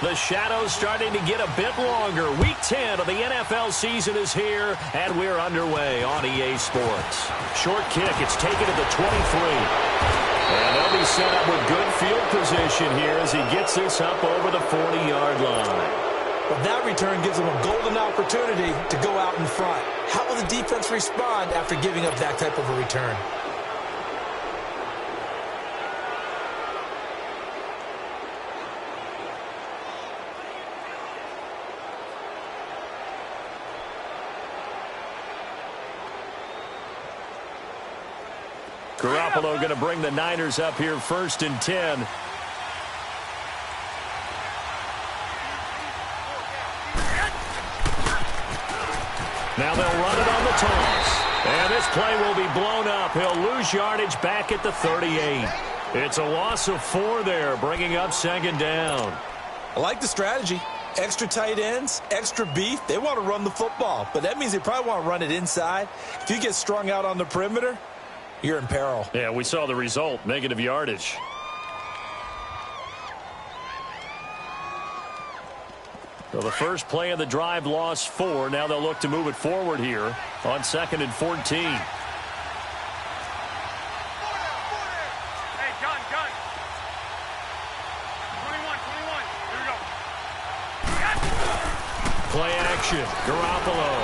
The shadow's starting to get a bit longer. Week 10 of the NFL season is here, and we're underway on EA Sports. Short kick. It's taken to the 23. And they'll be set up with good field position here as he gets this up over the 40-yard line. But that return gives them a golden opportunity to go out in front. How will the defense respond after giving up that type of a return? Garoppolo going to bring the Niners up here 1st and 10. Now they'll run it on the toss. And this play will be blown up. He'll lose yardage back at the 38. It's a loss of 4 there, bringing up 2nd down. I like the strategy. Extra tight ends, extra beef. They want to run the football, but that means they probably want to run it inside. If you get strung out on the perimeter, you're in peril. Yeah, we saw the result, negative yardage. So the first play of the drive lost 4. Now they'll look to move it forward here on 2nd and 14. Hey, gun. 21. Here we go. Play action. Garoppolo.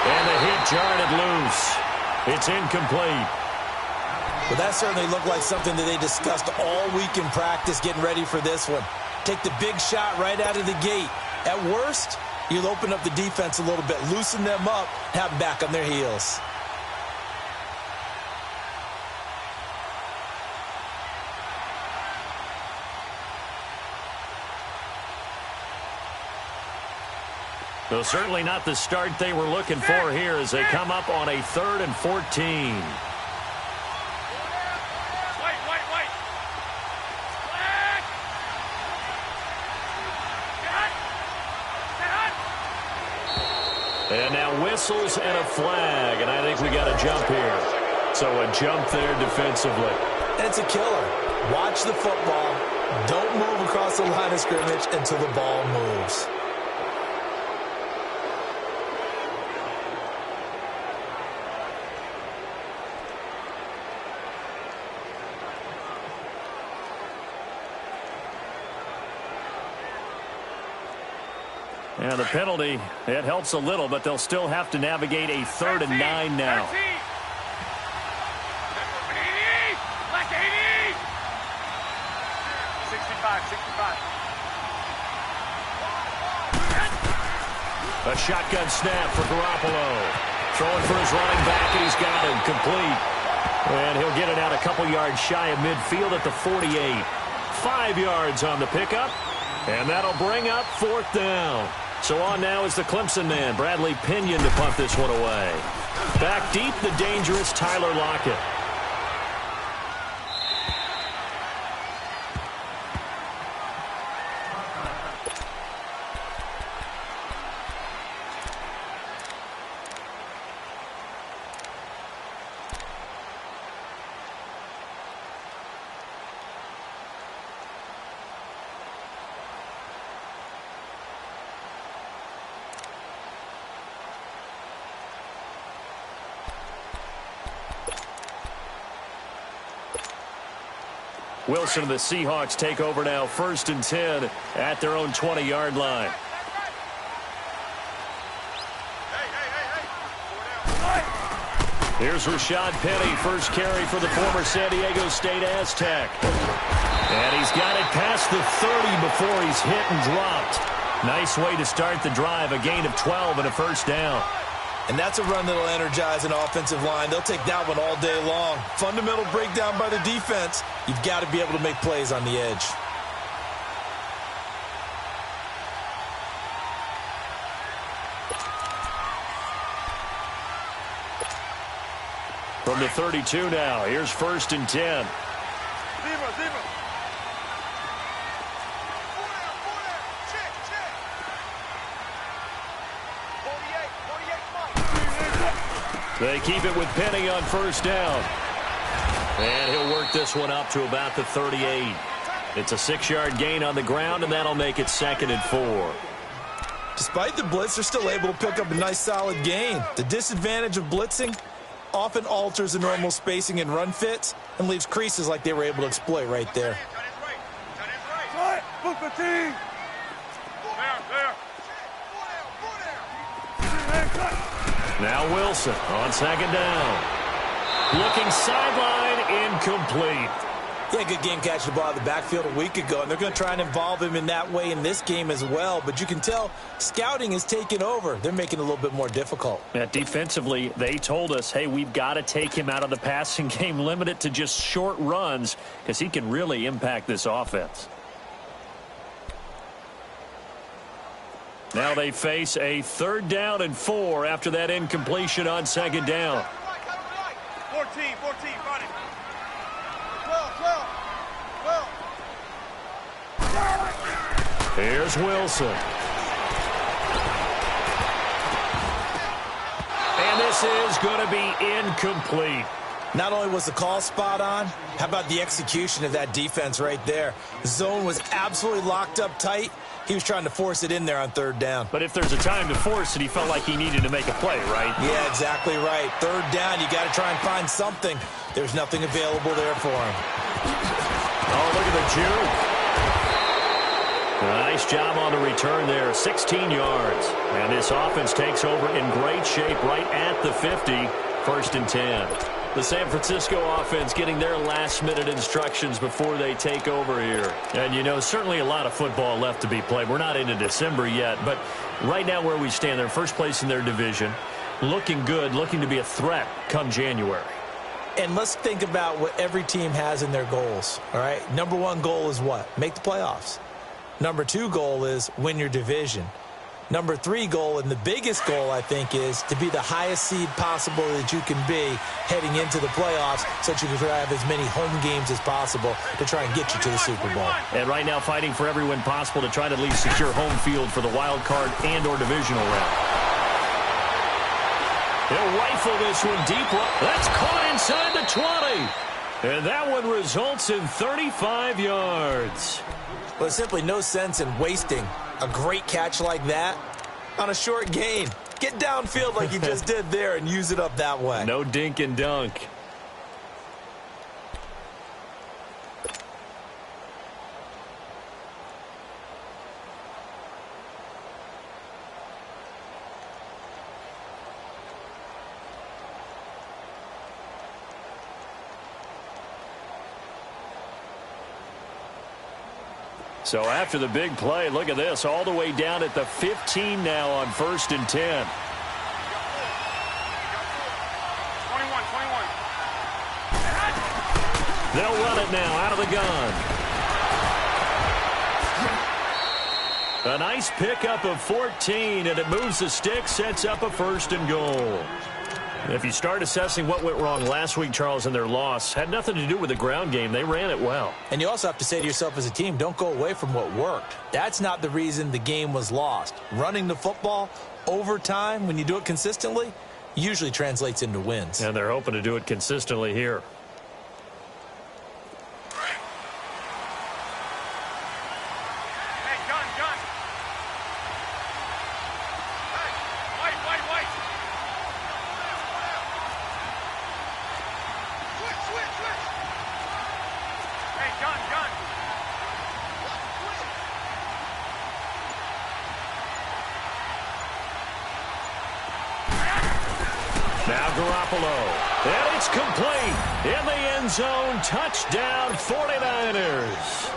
And the hit jarred it loose. It's incomplete. Well, that certainly looked like something that they discussed all week in practice getting ready for this one. Take the big shot right out of the gate. At worst, you'll open up the defense a little bit, loosen them up, have them back on their heels. So certainly not the start they were looking for here as they come up on a 3rd and 14. Wait. And now whistles and a flag, and I think we got a jump here. So a jump there defensively. It's a killer. Watch the football. Don't move across the line of scrimmage until the ball moves. And the penalty, it helps a little, but they'll still have to navigate a 3rd and 9 now. Like 80. 65. A shotgun snap for Garoppolo. Throwing for his running back, and he's got him complete. And he'll get it out a couple yards shy of midfield at the 48. 5 yards on the pickup, and that'll bring up 4th down. So on now is the Clemson man, Bradley Pinion, to punt this one away. Back deep, the dangerous Tyler Lockett. Wilson and the Seahawks take over now, 1st and 10 at their own 20-yard line. Here's Rashad Penny, first carry for the former San Diego State Aztec. And he's got it past the 30 before he's hit and dropped. Nice way to start the drive, a gain of 12 and a 1st down. And that's a run that'll energize an offensive line. They'll take that one all day long. Fundamental breakdown by the defense. You've got to be able to make plays on the edge. From the 32 now, here's 1st and 10. Zebra. They keep it with Penny on 1st down. And he'll work this one up to about the 38. It's a 6-yard gain on the ground, and that'll make it 2nd and 4. Despite the blitz, they're still able to pick up a nice, solid gain. The disadvantage of blitzing often alters the normal spacing and run fits and leaves creases like they were able to exploit right there. Now Wilson on 2nd down. Looking sideline, incomplete. He had a good game catching the ball out of the backfield a week ago, and they're going to try and involve him in that way in this game as well. But you can tell scouting is taking over. They're making it a little bit more difficult. Yeah, defensively, they told us, hey, we've got to take him out of the passing game, limit it to just short runs, because he can really impact this offense. Now they face a 3rd down and 4 after that incompletion on 2nd down. 14, got it. 12. Here's Wilson. And this is going to be incomplete. Not only was the call spot on, how about the execution of that defense right there? The zone was absolutely locked up tight. He was trying to force it in there on 3rd down. But if there's a time to force it, he felt like he needed to make a play, right? Yeah, exactly right. 3rd down, you got to try and find something. There's nothing available there for him. Oh, look at the juke. Nice job on the return there, 16 yards. And this offense takes over in great shape right at the 50, 1st and 10. The San Francisco offense getting their last-minute instructions before they take over here. And, you know, certainly a lot of football left to be played. We're not into December yet, but right now where we stand, they're first place in their division, looking good, looking to be a threat come January. And let's think about what every team has in their goals, all right? Number 1 goal is what? Make the playoffs. Number 2 goal is win your division. Number 3 goal, and the biggest goal, I think, is to be the highest seed possible that you can be heading into the playoffs so that you can have as many home games as possible to try and get you to the Super Bowl. And right now fighting for every win possible to try to at least secure home field for the wild card and or divisional round. He'll rifle this one deep. That's caught inside the 20. And that one results in 35 yards. Well, there's simply no sense in wasting a great catch like that on a short gain. Get downfield like you just did there and use it up that way. No dink and dunk. So after the big play, look at this, all the way down at the 15 now on 1st and 10. 21. They'll run it now out of the gun. A nice pickup of 14, and it moves the stick, sets up a 1st and goal. If you start assessing what went wrong last week, Charles, in their loss, had nothing to do with the ground game. They ran it well. And you also have to say to yourself as a team, don't go away from what worked. That's not the reason the game was lost. Running the football over time, when you do it consistently, usually translates into wins. And they're hoping to do it consistently here. And it's complete in the end zone. Touchdown 49ers.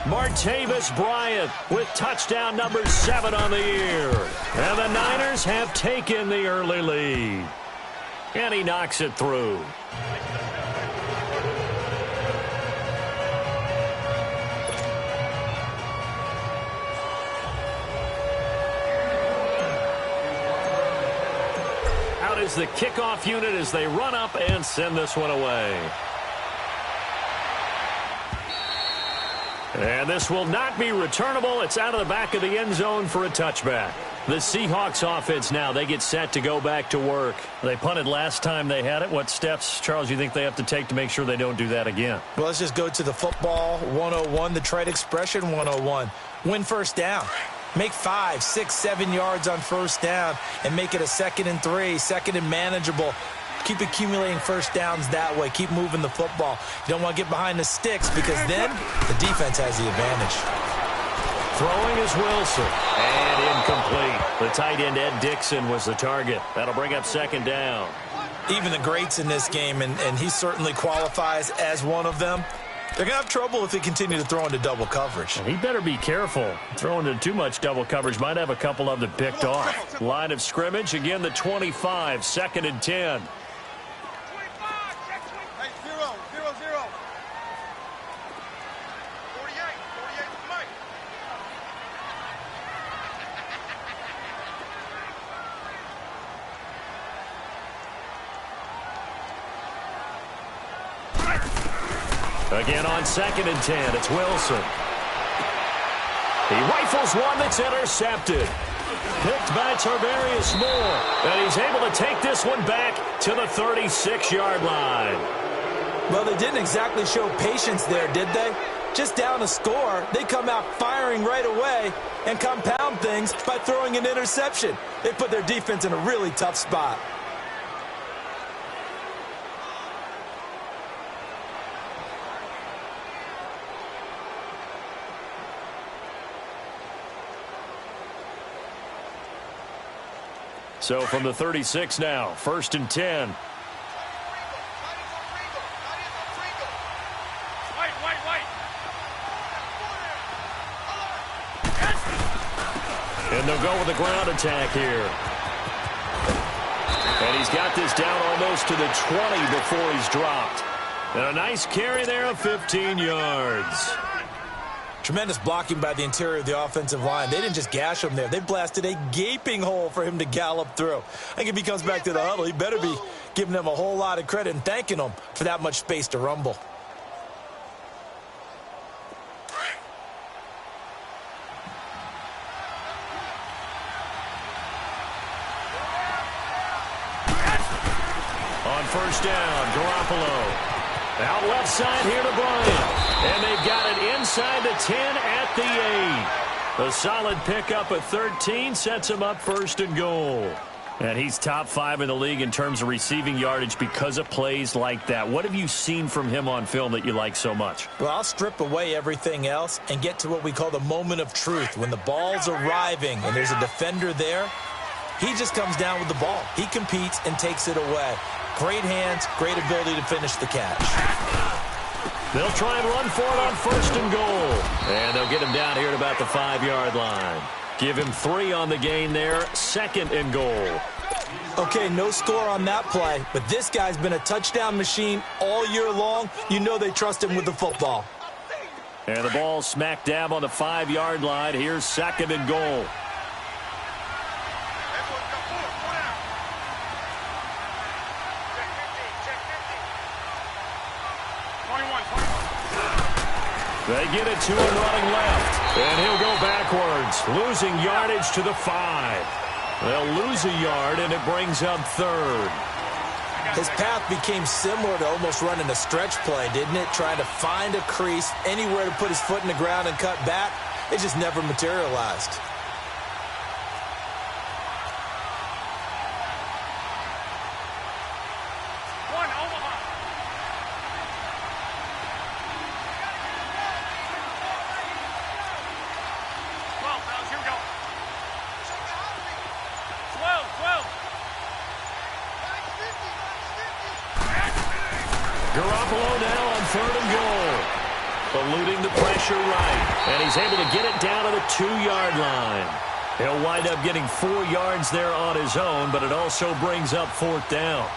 Martavis Bryant with touchdown number 7 on the year. And the Niners have taken the early lead. And he knocks it through. Is the kickoff unit as they run up and send this one away. And this will not be returnable. It's out of the back of the end zone for a touchback. The Seahawks offense now, they get set to go back to work. They punted last time they had it. What steps, Charles, you think they have to take to make sure they don't do that again? Well, let's just go to the football 101, the trade expression 101. Win first down. Make 5, 6, 7 yards on first down and make it a 2nd and 3, 2nd and manageable. Keep accumulating first downs that way. Keep moving the football. You don't want to get behind the sticks because then the defense has the advantage. Throwing is Wilson. And incomplete. The tight end, Ed Dixon, was the target. That'll bring up 2nd down. Even the greats in this game, and he certainly qualifies as one of them, they're going to have trouble if they continue to throw into double coverage. And he better be careful. Throwing into too much double coverage might have a couple of them picked off. Line of scrimmage, again the 25, 2nd and 10. Hey, 0, 0, 0. 48 to Mike. Again on 2nd and 10, it's Wilson. He rifles one that's intercepted. Picked by Tarvarius Moore. And he's able to take this one back to the 36-yard line. Well, they didn't exactly show patience there, did they? Just down a score, they come out firing right away and compound things by throwing an interception. They put their defense in a really tough spot. So from the 36 now, 1st and 10. And they'll go with the ground attack here. And he's got this down almost to the 20 before he's dropped. And a nice carry there of 15 yards. Tremendous blocking by the interior of the offensive line. They didn't just gash him there. They blasted a gaping hole for him to gallop through. I think if he comes back to the huddle, he better be giving them a whole lot of credit and thanking them for that much space to rumble. On 1st down, Garoppolo. Out left side here to Bryant. And they've got it inside the 10 at the 8. A solid pickup at 13 sets him up 1st and goal. And he's top 5 in the league in terms of receiving yardage because of plays like that. What have you seen from him on film that you like so much? Well, I'll strip away everything else and get to what we call the moment of truth. When the ball's arriving and there's a defender there, he just comes down with the ball. He competes and takes it away. Great hands, great ability to finish the catch. They'll try and run for it on 1st and goal. And they'll get him down here at about the 5-yard line. Give him 3 on the gain there, 2nd and goal. Okay, no score on that play, but this guy's been a touchdown machine all year long. You know they trust him with the football. And the ball smack dab on the 5-yard line. Here's 2nd and goal. They get it to him running left. And he'll go backwards, losing yardage to the 5. They'll lose a yard, and it brings up 3rd. His path became similar to almost running a stretch play, didn't it? Trying to find a crease, anywhere to put his foot in the ground and cut back. It just never materialized. Garoppolo now on 3rd and goal. Eluding the pressure right. And he's able to get it down to the 2-yard line. He'll wind up getting 4 yards there on his own, but it also brings up 4th down.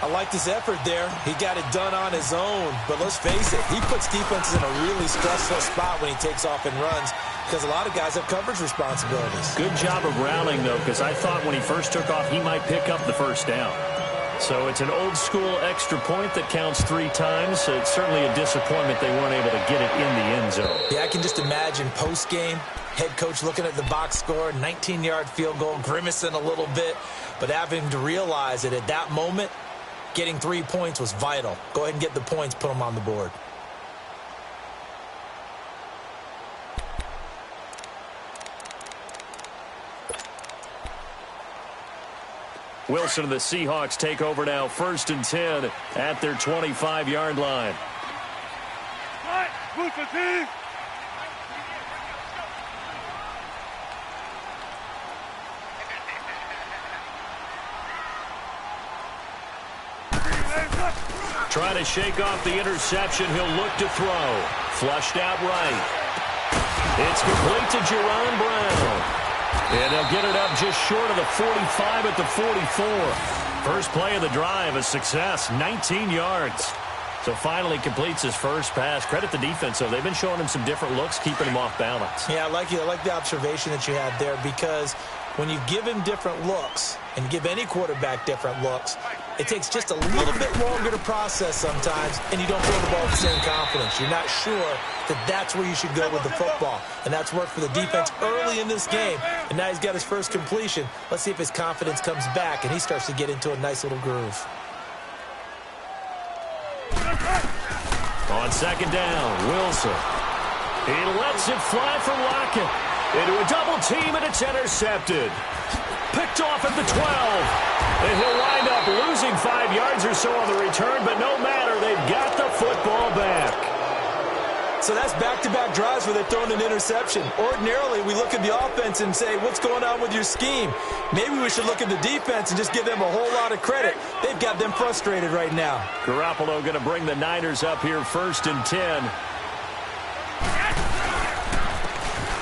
I liked his effort there. He got it done on his own. But let's face it, he puts defenses in a really stressful spot when he takes off and runs because a lot of guys have coverage responsibilities. Good job of rallying, though, because I thought when he first took off, he might pick up the 1st down. So it's an old-school extra point that counts 3 times. It's certainly a disappointment they weren't able to get it in the end zone. Yeah, I can just imagine post-game Head coach looking at the box score, 19-yard field goal, grimacing a little bit, but having to realize that at that moment, getting 3 points was vital. Go ahead and get the points, put them on the board. Wilson and the Seahawks take over now, 1st and 10 at their 25-yard line. Trying to shake off the interception. He'll look to throw. Flushed out right. It's complete to Jerron Brown. And they'll get it up just short of the 45 at the 44. First play of the drive, a success, 19 yards. So finally completes his first pass. Credit the defense, though. They've been showing him some different looks, keeping him off balance. Yeah, I like the observation that you had there, because when you give him different looks and give any quarterback different looks, it takes just a little bit longer to process sometimes, and you don't throw the ball with the same confidence. You're not sure that that's where you should go with the football, and that's worked for the defense early in this game, and now he's got his first completion. Let's see if his confidence comes back, and he starts to get into a nice little groove. On 2nd down, Wilson. He lets it fly from Lockett. Into a double team, and it's intercepted. Picked off at the 12. And he'll wind up losing 5 yards or so on the return, but no matter, they've got the football back. So that's back-to-back drives where they're throwing an interception. Ordinarily, we look at the offense and say, what's going on with your scheme? Maybe we should look at the defense and just give them a whole lot of credit. They've got them frustrated right now. Garoppolo going to bring the Niners up here, 1st and 10.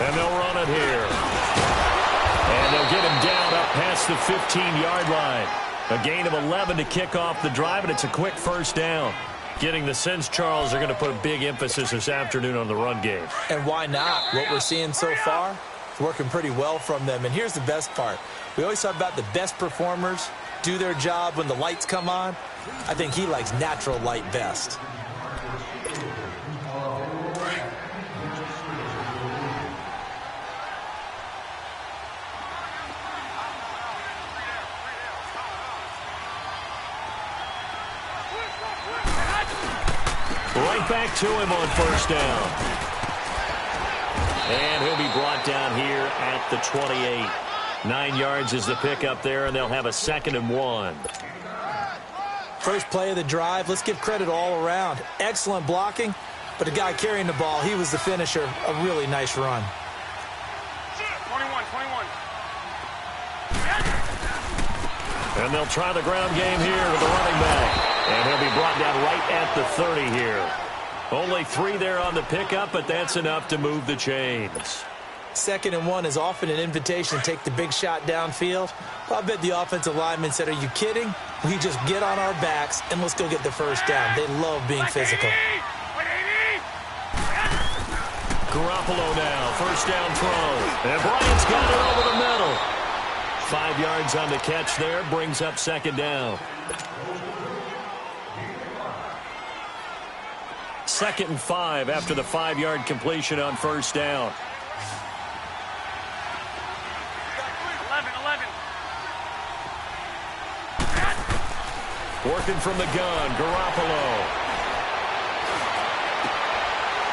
And they'll run it here. And they'll get him down up past the 15-yard line. A gain of 11 to kick off the drive, and it's a quick 1st down. Getting the sense Charles are going to put a big emphasis this afternoon on the run game. And why not? What we're seeing so far is working pretty well from them. And here's the best part. We always talk about the best performers do their job when the lights come on. I think he likes natural light best. Right back to him on 1st down. And he'll be brought down here at the 28. 9 yards is the pickup there, and they'll have a 2nd and 1. First play of the drive. Let's give credit all around. Excellent blocking, but the guy carrying the ball, he was the finisher. A really nice run. 21. And they'll try the ground game here with the running back. And he'll be brought down right at the 30 here. Only 3 there on the pickup, but that's enough to move the chains. 2nd and 1 is often an invitation to take the big shot downfield. Well, I bet the offensive lineman said, are you kidding? We just get on our backs and let's go get the 1st down. They love being physical. Garoppolo now, 1st down throw. And Bryant's got it over the middle. 5 yards on the catch there, brings up 2nd down. 2nd and 5 after the 5-yard completion on 1st down. 11. Working from the gun, Garoppolo.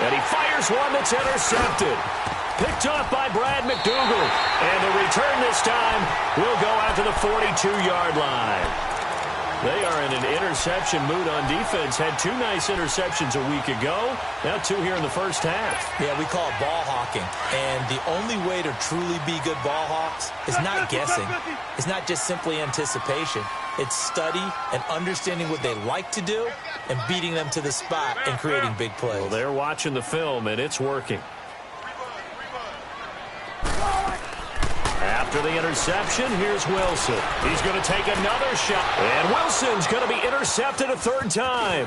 And he fires one that's intercepted. Picked off by Brad McDougal. And the return this time will go out to the 42-yard line. They are in an interception mood on defense. Had 2 nice interceptions a week ago. Now 2 here in the first half. Yeah, we call it ball hawking. And the only way to truly be good ball hawks is not guessing. It's not just simply anticipation. It's study and understanding what they like to do and beating them to the spot and creating big plays. Well, they're watching the film, and it's working. After the interception, here's Wilson. He's going to take another shot. And Wilson's going to be intercepted a 3rd time.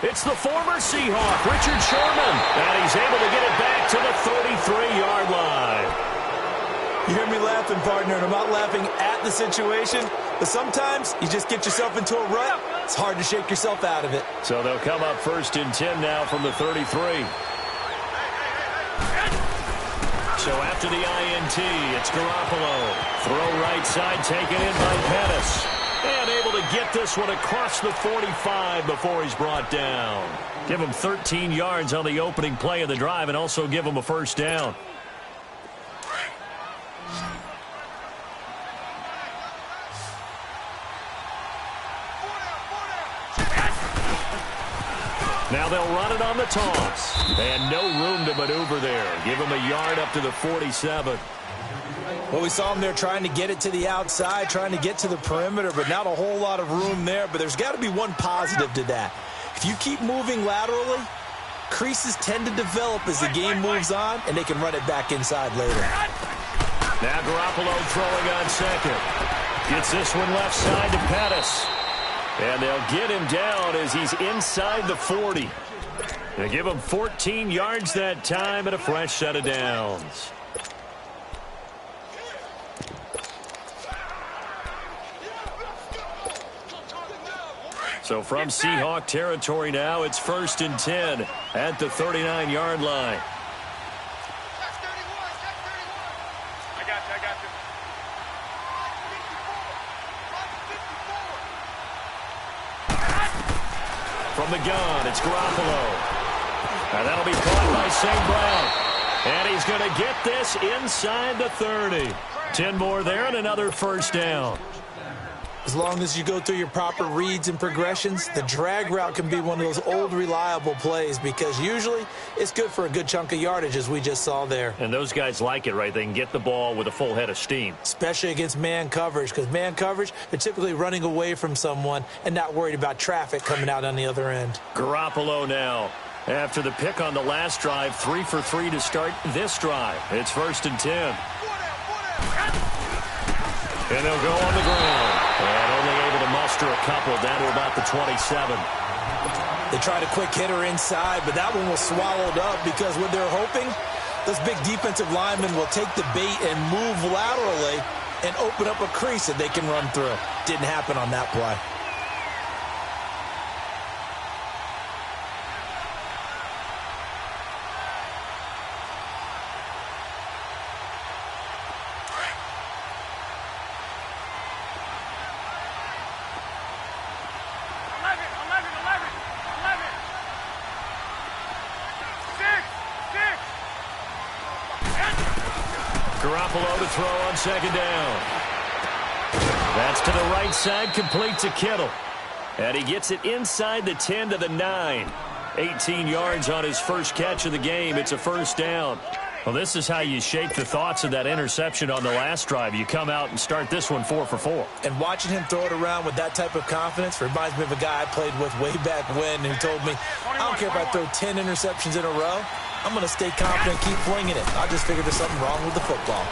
It's the former Seahawk, Richard Sherman. And he's able to get it back to the 33-yard line. You hear me laughing, partner, and I'm not laughing at the situation, but sometimes you just get yourself into a rut. It's hard to shake yourself out of it. So they'll come up 1st and 10 now from the 33. So after the INT, it's Garoppolo. Throw right side, taken in by Pettis. And able to get this one across the 45 before he's brought down. Give him 13 yards on the opening play of the drive and also give him a first down. Now they'll run it on the toss. And no room to maneuver there. Give him a yard up to the 47. Well, we saw him there trying to get it to the outside, trying to get to the perimeter, but not a whole lot of room there. But there's got to be one positive to that. If you keep moving laterally, creases tend to develop as the game moves on, and they can run it back inside later. Now Garoppolo throwing on second. Gets this one left side to Pettis. And they'll get him down as he's inside the 40. They give him 14 yards that time and a fresh set of downs. So from Seahawk territory now, it's 1st and 10 at the 39-yard line. I got you. From the gun, it's Garoppolo. And that'll be caught by St. Brown. And he's going to get this inside the 30. 10 more there and another first down. As long as you go through your proper reads and progressions, the drag route can be one of those old reliable plays because usually it's good for a good chunk of yardage, as we just saw there. And those guys like it, right? They can get the ball with a full head of steam. Especially against man coverage, because man coverage, they're typically running away from someone and not worried about traffic coming out on the other end. Garoppolo now. After the pick on the last drive, 3 for 3 to start this drive. It's 1st and 10. And they'll go on the ground. And only able to muster a couple down to about the 27. They tried a quick hitter inside, but that one was swallowed up because what they're hoping, those big defensive linemen will take the bait and move laterally and open up a crease that they can run through. Didn't happen on that play. Garoppolo to throw on second down. That's to the right side, complete to Kittle. And he gets it inside the 10 to the 9. 18 yards on his first catch of the game. It's a first down. Well, this is how you shape the thoughts of that interception on the last drive. You come out and start this one 4 for 4. And watching him throw it around with that type of confidence reminds me of a guy I played with way back when who told me, I don't care if I throw 10 interceptions in a row. I'm going to stay confident, keep flinging it. I just figured there's something wrong with the football.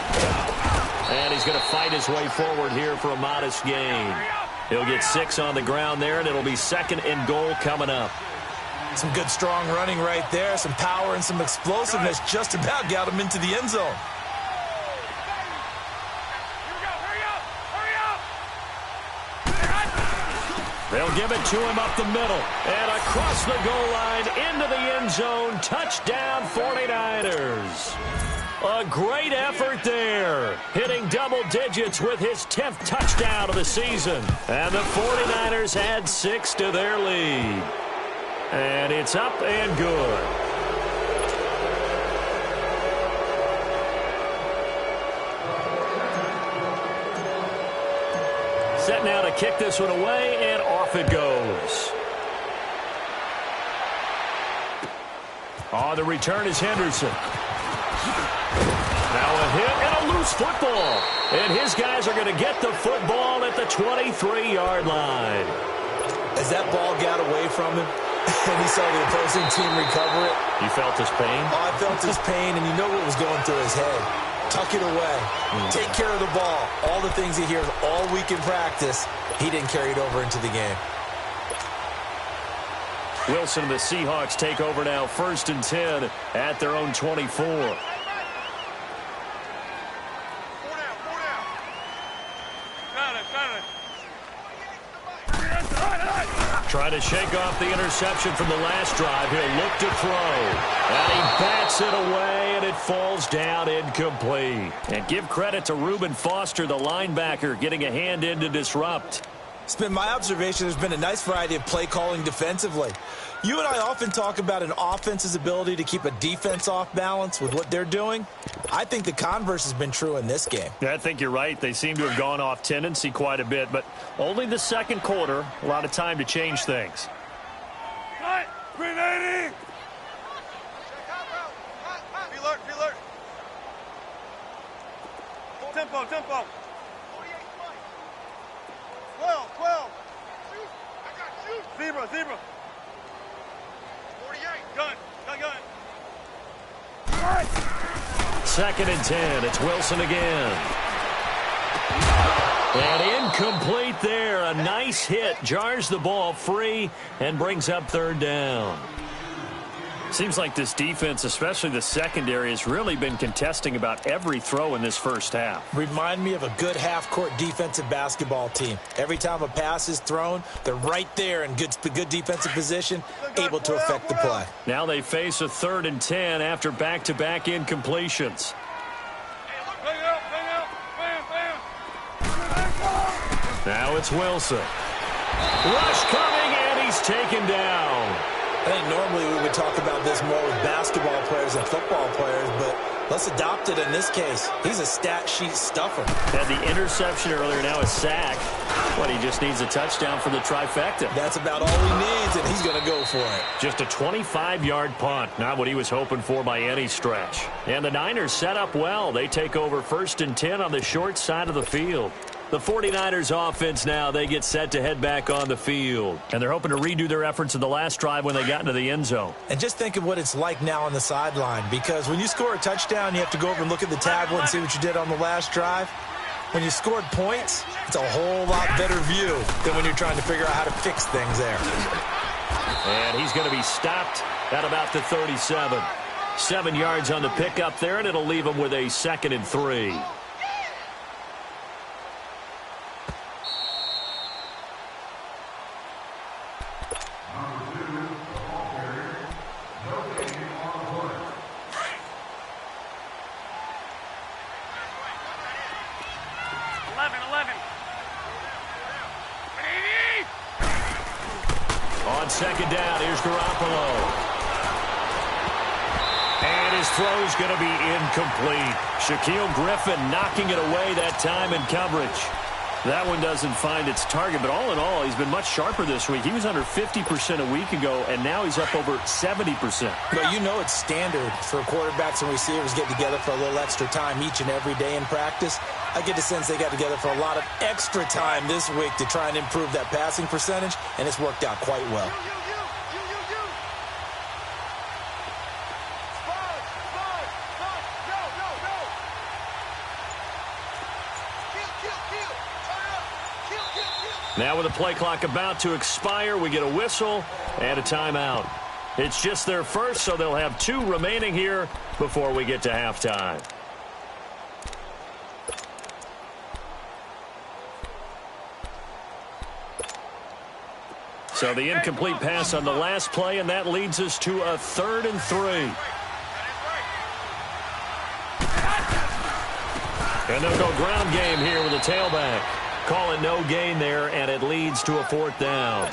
And he's going to fight his way forward here for a modest gain. He'll get 6 on the ground there, and it'll be 2nd and goal coming up. Some good, strong running right there. Some power and some explosiveness just about got him into the end zone. They'll give it to him up the middle. And across the goal line into the end zone. Touchdown, 49ers. A great effort there. Hitting double digits with his 10th touchdown of the season. And the 49ers add 6 to their lead. And it's up and good. Set now to kick this one away, and off it goes. On the return is Henderson. Now a hit and a loose football. And his guys are going to get the football at the 23-yard line. As that ball got away from him, and he saw the opposing team recover it. You felt his pain? Oh, I felt his pain, and you know what was going through his head. Tuck it away. Take care of the ball. All the things he hears all week in practice, he didn't carry it over into the game. Wilson and the Seahawks take over now, 1st and 10 at their own 24. Trying to shake off the interception from the last drive. He'll look to throw. And he bats it away, and it falls down incomplete. And give credit to Reuben Foster, the linebacker, getting a hand in to disrupt. It's been my observation there's been a nice variety of play calling defensively. You and I often talk about an offense's ability to keep a defense off balance with what they're doing. I think the converse has been true in this game. Yeah, I think you're right. They seem to have gone off tendency quite a bit, but only the second quarter. A lot of time to change things. Cut! 380! Be alert, be alert. Tempo, tempo. 12, 12. Shoot. I got shoot. Zebra, zebra. 48. Gun, gun, gun. Second and 10. It's Wilson again. And incomplete there. A nice hit. Jars the ball free and brings up third down. Seems like this defense, especially the secondary, has really been contesting about every throw in this first half. Remind me of a good half-court defensive basketball team. Every time a pass is thrown, they're right there in good defensive position, able to affect the play. Now they face a third and 10 after back-to-back incompletions. Now it's Wilson. Rush coming, and he's taken down. I think normally we would talk about this more with basketball players than football players, but let's adopt it in this case. He's a stat sheet stuffer. Had the interception earlier, now a sack. But he just needs a touchdown for the trifecta. That's about all he needs, and he's going to go for it. Just a 25-yard punt. Not what he was hoping for by any stretch. And the Niners set up well. They take over first and 10 on the short side of the field. The 49ers offense now, they get set to head back on the field. And they're hoping to redo their efforts in the last drive when they got into the end zone. And just think of what it's like now on the sideline, because when you score a touchdown, you have to go over and look at the tablet and see what you did on the last drive. When you scored points, it's a whole lot better view than when you're trying to figure out how to fix things there. And he's going to be stopped at about the 37. 7 yards on the pickup there, and it'll leave him with a second and 3. Second down, here's Garoppolo. And his throw's going to be incomplete. Shaquille Griffin knocking it away that time in coverage. That one doesn't find its target, but all in all, he's been much sharper this week. He was under 50% a week ago, and now he's up over 70%. Well, you know it's standard for quarterbacks and receivers get together for a little extra time each and every day in practice. I get the sense they got together for a lot of extra time this week to try and improve that passing percentage, and it's worked out quite well. Now with the play clock about to expire, we get a whistle and a timeout. It's just their first, so they'll have 2 remaining here before we get to halftime. So the incomplete pass on the last play, and that leads us to a 3rd and 3. And they'll go ground game here with a tailback. Call it no gain there, and it leads to a 4th down.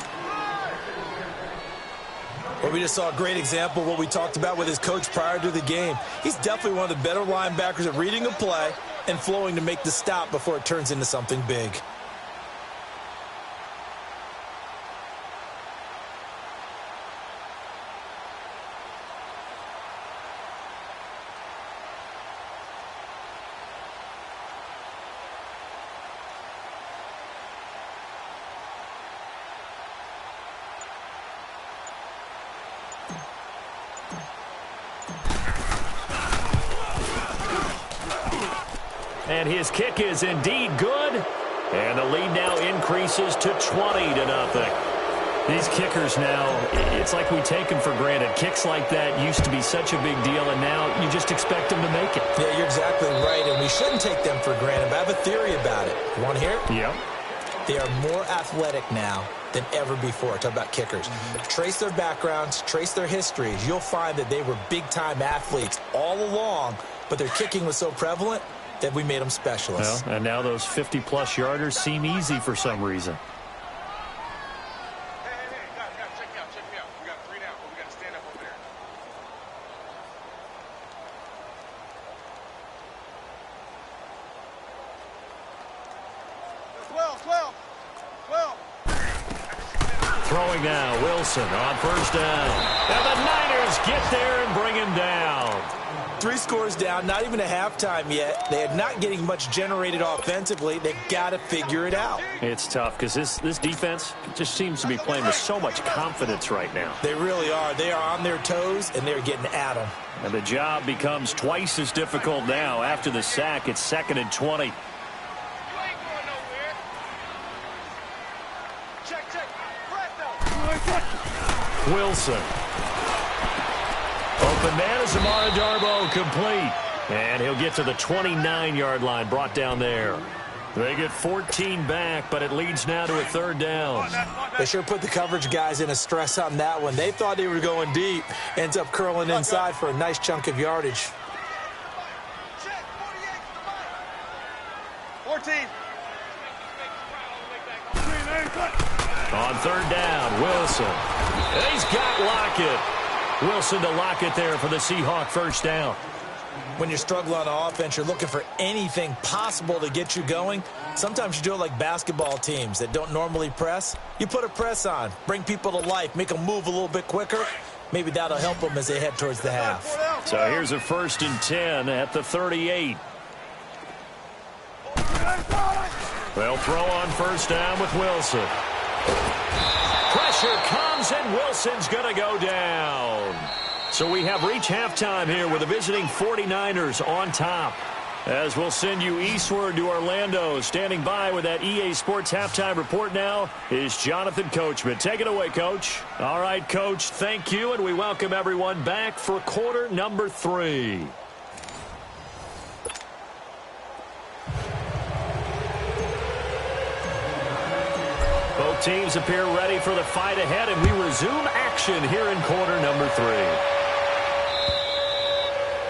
Well, we just saw a great example of what we talked about with his coach prior to the game. He's definitely one of the better linebackers at reading a play and flowing to make the stop before it turns into something big. And his kick is indeed good. And the lead now increases to 20-0. These kickers now, it's like we take them for granted. Kicks like that used to be such a big deal, and now you just expect them to make it. Yeah, you're exactly right, and we shouldn't take them for granted, but I have a theory about it. You want to hear it? Yep. They are more athletic now than ever before. Talk about kickers. Trace their backgrounds, trace their histories. You'll find that they were big-time athletes all along, but their kicking was so prevalent that we made them specialists. Well, and now those 50-plus yarders seem easy for some reason. Hey, guys, check me out. We got 3 down, but we got to stand up over there. 12. Throwing now, Wilson on first down. And the Niners get there and bring him down. 3 scores down, not even a halftime yet. They are not getting much generated offensively. They've got to figure it out. It's tough because this defense just seems to be playing with so much confidence right now. They really are. They are on their toes, and they're getting at them. And the job becomes twice as difficult now. After the sack, it's 2nd and 20. You ain't going nowhere. Check. Wilson. Open man is Amara Darbo, complete. And he'll get to the 29-yard line, brought down there. They get 14 back, but it leads now to a 3rd down. They sure put the coverage guys in a stress on that one. They thought they were going deep. Ends up curling inside for a nice chunk of yardage. Check, 48 14. On 3rd down, Wilson. And he's got Lockett. Wilson to Lockett there for the Seahawk first down. When you're struggling on offense, you're looking for anything possible to get you going. Sometimes you do it like basketball teams that don't normally press. You put a press on, bring people to life, make them move a little bit quicker. Maybe that'll help them as they head towards the half. So here's a 1st and 10 at the 38. They'll throw on first down with Wilson. Pressure comes, and Wilson's going to go down. So we have reached halftime here with the visiting 49ers on top. As we'll send you eastward to Orlando. Standing by with that EA Sports halftime report now is Jonathan Coachman. Take it away, Coach. All right, Coach, thank you, and we welcome everyone back for quarter number 3. Both teams appear ready for the fight ahead, and we resume action here in quarter number 3.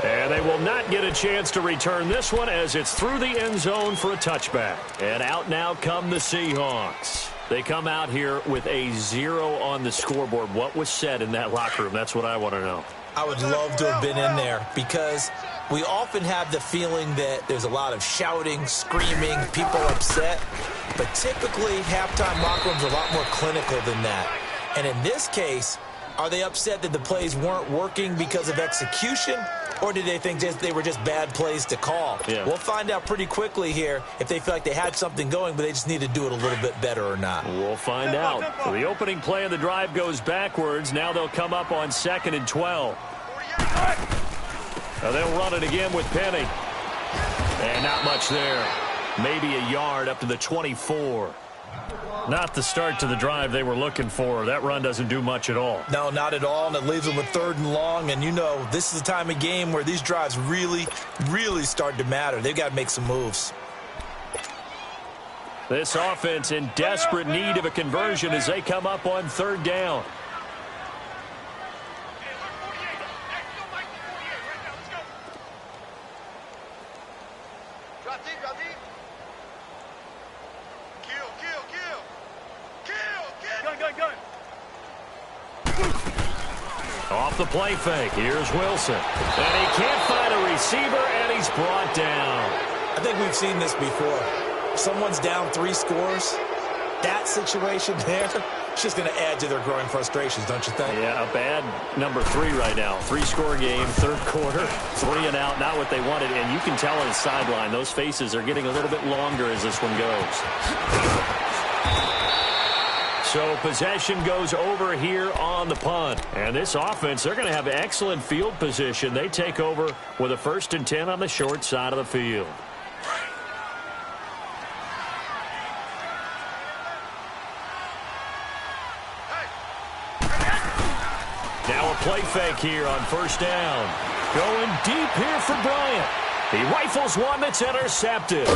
And they will not get a chance to return this one as it's through the end zone for a touchback. And out now come the Seahawks. They come out here with a 0 on the scoreboard. What was said in that locker room? That's what I want to know. I would love to have been in there because we often have the feeling that there's a lot of shouting, screaming, people upset. But typically, halftime locker rooms are a lot more clinical than that. And in this case, are they upset that the plays weren't working because of execution? Or did they think they were just bad plays to call? Yeah. We'll find out pretty quickly here if they feel like they had something going, but they just need to do it a little bit better or not. We'll find out. So the opening play of the drive goes backwards. Now they'll come up on 2nd and 12. Now they'll run it again with Penny. And not much there. Maybe a yard up to the 24. Not the start to the drive they were looking for. That run doesn't do much at all. No, not at all, and it leaves them with 3rd and long. And, you know, this is the time of game where these drives really, really start to matter. They've got to make some moves. This offense in desperate need of a conversion as they come up on 3rd down. Off the play fake, here's Wilson. And he can't find a receiver, and he's brought down. I think we've seen this before. Someone's down 3 scores. That situation there, it's just going to add to their growing frustrations, don't you think? Yeah, a bad number 3 right now. 3-score game, 3rd quarter, 3 and out, not what they wanted. And you can tell on his sideline, those faces are getting a little bit longer as this one goes. So possession goes over here on the punt. And this offense, they're going to have excellent field position. They take over with a 1st and 10 on the short side of the field. Now a play fake here on 1st down. Going deep here for Bryant. He rifles one that's intercepted.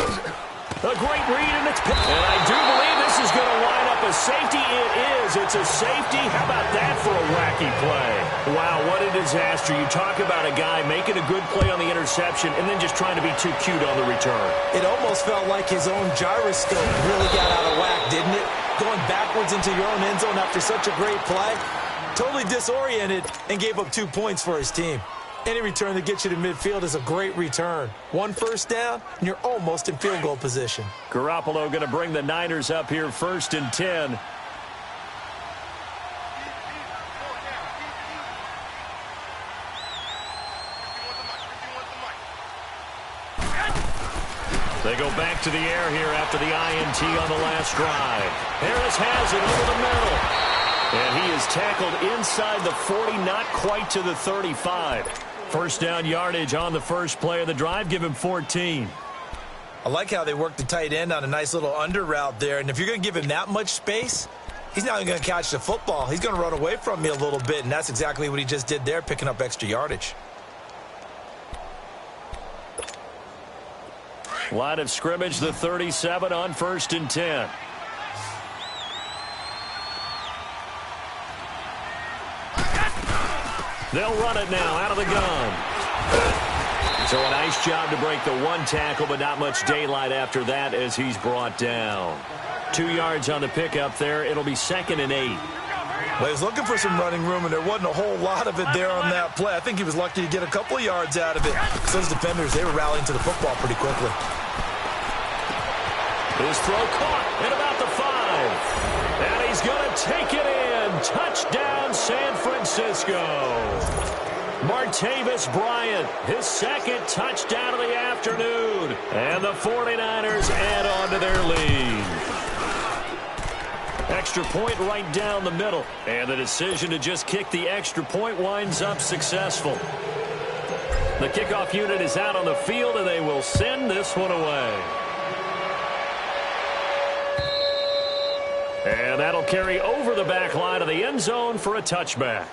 A great read, and it's picked. And I do believe this is going to line up a safety. It is. It's a safety. How about that for a wacky play? Wow, what a disaster. You talk about a guy making a good play on the interception and then just trying to be too cute on the return. It almost felt like his own gyroscope really got out of whack, didn't it? Going backwards into your own end zone after such a great play. Totally disoriented and gave up 2 points for his team. Any return that gets you to midfield is a great return. 1 first down, and you're almost in field goal position. Garoppolo going to bring the Niners up here 1st and 10. They go back to the air here after the INT on the last drive. Harris has it over the middle. And he is tackled inside the 40, not quite to the 35. First down yardage on the first play of the drive. Give him 14. I like how they work the tight end on a nice little under route there. And if you're going to give him that much space, he's not even going to catch the football. He's going to run away from me a little bit, and that's exactly what he just did there, picking up extra yardage. Line of scrimmage, the 37 on 1st and 10. They'll run it now out of the gun. So a nice job to break the 1 tackle, but not much daylight after that as he's brought down. 2 yards on the pickup there. It'll be 2nd and 8. Well, he was looking for some running room, and there wasn't a whole lot of it there on that play. I think he was lucky to get a couple of yards out of it. So those defenders, they were rallying to the football pretty quickly. His throw caught at about the 5. And he's going to take it in. Touchdown, San Francisco. Martavis Bryant, his 2nd touchdown of the afternoon. And the 49ers add on to their lead. Extra point right down the middle. And the decision to just kick the extra point winds up successful. The kickoff unit is out on the field, and they will send this one away. And that'll carry over the back line of the end zone for a touchback.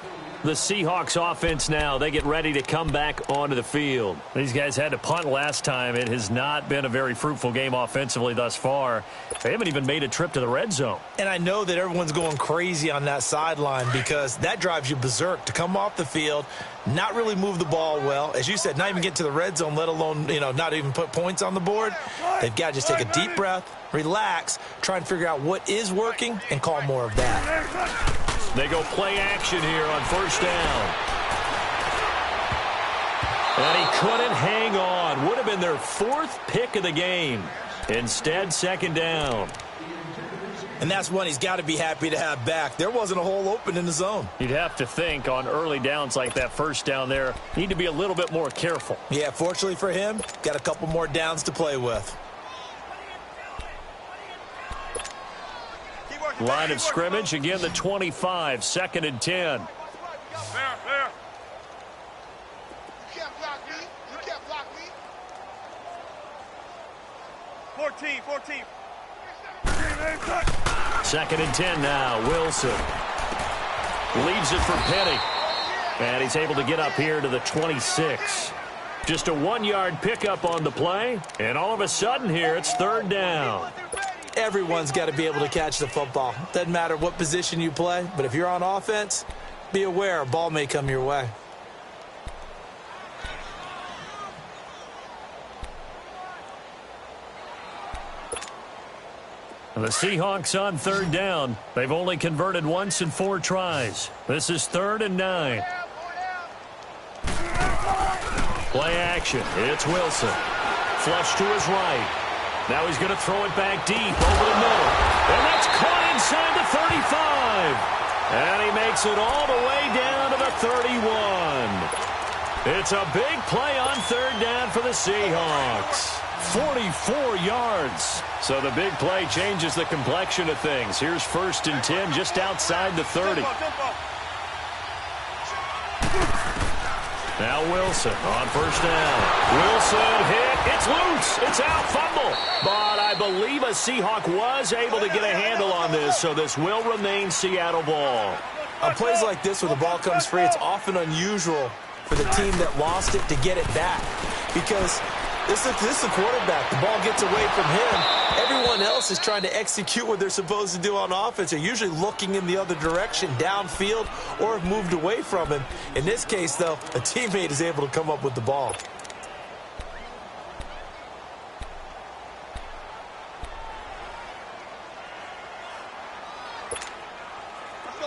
The Seahawks offense now, they get ready to come back onto the field. These guys had to punt last time. It has not been a very fruitful game offensively thus far. They haven't even made a trip to the red zone. And I know that everyone's going crazy on that sideline because that drives you berserk to come off the field, not really move the ball well. As you said, not even get to the red zone, let alone, not even put points on the board. They've got to just take a deep breath, relax, try and figure out what is working, and call more of that. They go play action here on 1st down. And he couldn't hang on. Would have been their 4th pick of the game. Instead, 2nd down. And that's one he's got to be happy to have back. There wasn't a hole open in the zone. You'd have to think on early downs like that 1st down there, need to be a little bit more careful. Yeah, fortunately for him, got a couple more downs to play with. Line of scrimmage, again the 25, 2nd and 10. Fair. You can't block me. You can't block me. 14. 2nd and 10 now. Wilson leaves it for Penny. And he's able to get up here to the 26. Just a 1-yard pickup on the play. And all of a sudden here, it's 3rd down. Everyone's got to be able to catch the football. Doesn't matter what position you play, but if you're on offense, be aware a ball may come your way. The Seahawks on 3rd down. They've only converted once in 4 tries. This is 3rd and 9. Play action. It's Wilson. Flush to his right. Now he's going to throw it back deep over the middle. And that's caught inside the 35. And he makes it all the way down to the 31. It's a big play on 3rd down for the Seahawks. 44 yards. So the big play changes the complexion of things. Here's 1st and 10 just outside the 30. Now Wilson on 1st down. Wilson hit. It's loose. It's out. Fumble. But I believe a Seahawk was able to get a handle on this, so this will remain Seattle ball. On plays like this where the ball comes free, it's often unusual for the team that lost it to get it back because This is the quarterback. The ball gets away from him. Everyone else is trying to execute what they're supposed to do on offense. They're usually looking in the other direction, downfield, or have moved away from him. In this case, though, a teammate is able to come up with the ball.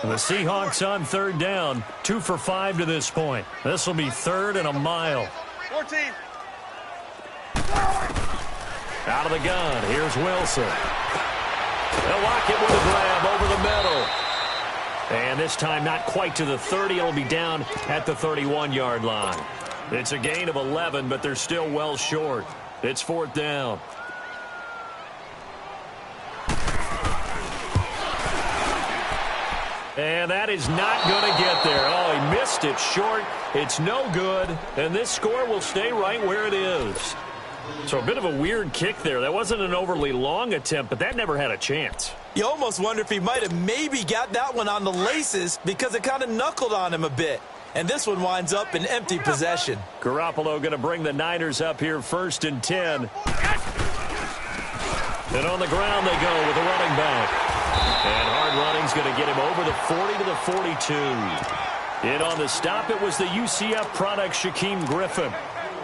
The Seahawks on third down, 2 for 5 to this point. This will be 3rd and a mile. 14. Out of the gun, here's Wilson. They'll lock it with a grab over the middle. And this time not quite to the 30. It'll be down at the 31-yard line. It's a gain of 11, but they're still well short. It's 4th down. And that is not going to get there. Oh, he missed it short. It's no good. And this score will stay right where it is. So a bit of a weird kick there. That wasn't an overly long attempt, but that never had a chance. You almost wonder if he might have maybe got that one on the laces because it kind of knuckled on him a bit. And this one winds up in empty possession. Garoppolo going to bring the Niners up here 1st and 10. And on the ground they go with the running back. And hard running's going to get him over the 40 to the 42. In on the stop, it was the UCF product, Shaquem Griffin.